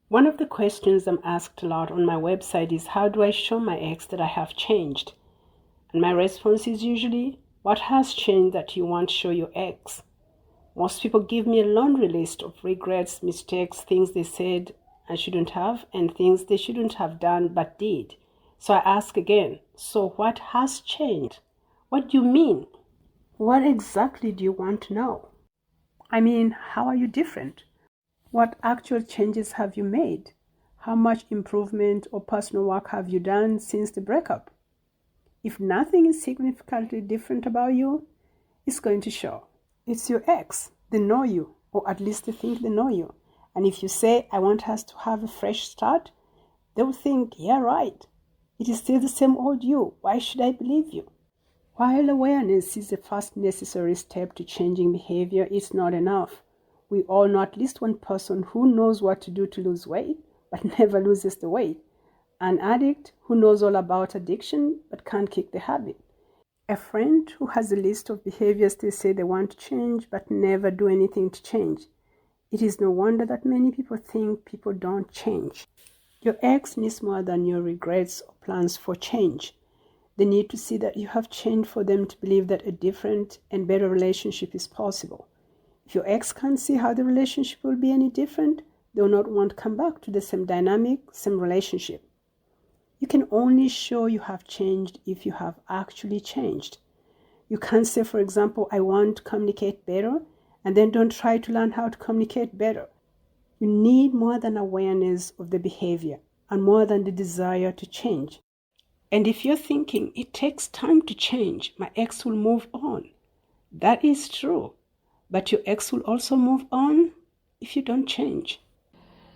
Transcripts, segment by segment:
One of the questions I'm asked a lot on my website is, how do I show my ex that I have changed? And my response is usually, what has changed that you want to show your ex? Most people give me a laundry list of regrets, mistakes, things they said I shouldn't have, and things they shouldn't have done but did. So I ask again, so what has changed? What do you mean? What exactly do you want to know? I mean, how are you different? What actual changes have you made? How much improvement or personal work have you done since the breakup? If nothing is significantly different about you, it's going to show. It's your ex. They know you, or at least they think they know you. And if you say, I want us to have a fresh start, they will think, yeah, right. It is still the same old you. Why should I believe you? While awareness is the first necessary step to changing behavior, it's not enough. We all know at least one person who knows what to do to lose weight, but never loses the weight. An addict who knows all about addiction, but can't kick the habit. A friend who has a list of behaviors they say they want to change, but never do anything to change. It is no wonder that many people think people don't change. Your ex needs more than your regrets or plans for change. They need to see that you have changed for them to believe that a different and better relationship is possible. If your ex can't see how the relationship will be any different, they will not want to come back to the same dynamic, same relationship. You can only show you have changed if you have actually changed. You can't say, for example, I want to communicate better, and then don't try to learn how to communicate better. You need more than awareness of the behavior and more than the desire to change. And if you're thinking, it takes time to change, my ex will move on. That is true. But your ex will also move on if you don't change.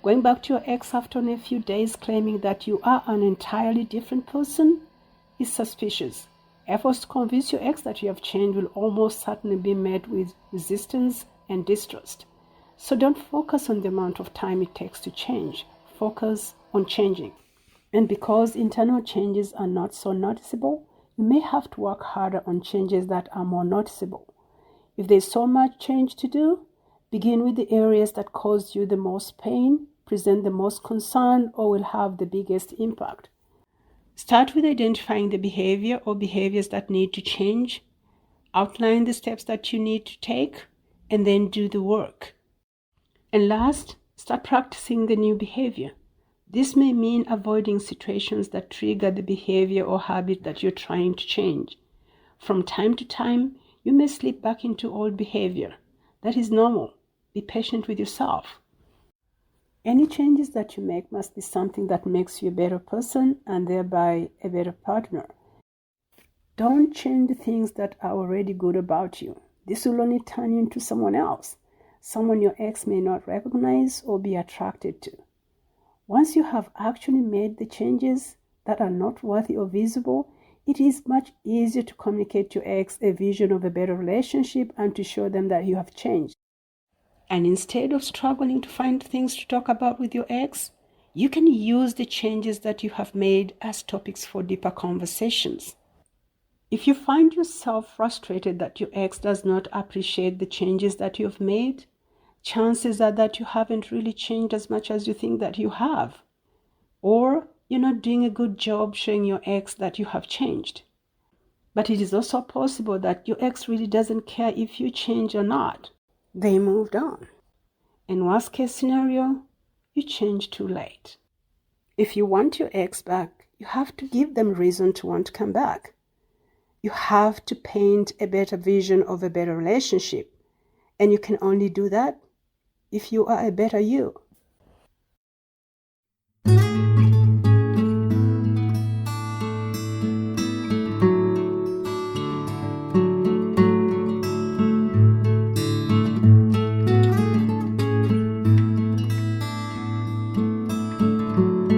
Going back to your ex after a few days claiming that you are an entirely different person is suspicious. Efforts to convince your ex that you have changed will almost certainly be met with resistance and distrust. So don't focus on the amount of time it takes to change. Focus on changing. And because internal changes are not so noticeable, you may have to work harder on changes that are more noticeable. If there's so much change to do, begin with the areas that caused you the most pain, present the most concern, or will have the biggest impact. Start with identifying the behavior or behaviors that need to change, outline the steps that you need to take, and then do the work. And last, start practicing the new behavior. This may mean avoiding situations that trigger the behavior or habit that you're trying to change. From time to time, you may slip back into old behavior. That is normal. Be patient with yourself. Any changes that you make must be something that makes you a better person and thereby a better partner. Don't change the things that are already good about you. This will only turn you into someone else, someone your ex may not recognize or be attracted to. Once you have actually made the changes that are not worthy or visible, it is much easier to communicate to your ex a vision of a better relationship and to show them that you have changed. And instead of struggling to find things to talk about with your ex, you can use the changes that you have made as topics for deeper conversations. If you find yourself frustrated that your ex does not appreciate the changes that you have made, chances are that you haven't really changed as much as you think that you have. Or you're not doing a good job showing your ex that you have changed. But it is also possible that your ex really doesn't care if you change or not. They moved on. In worst case scenario, you change too late. If you want your ex back, you have to give them reason to want to come back. You have to paint a better vision of a better relationship. And you can only do that if you are a better you.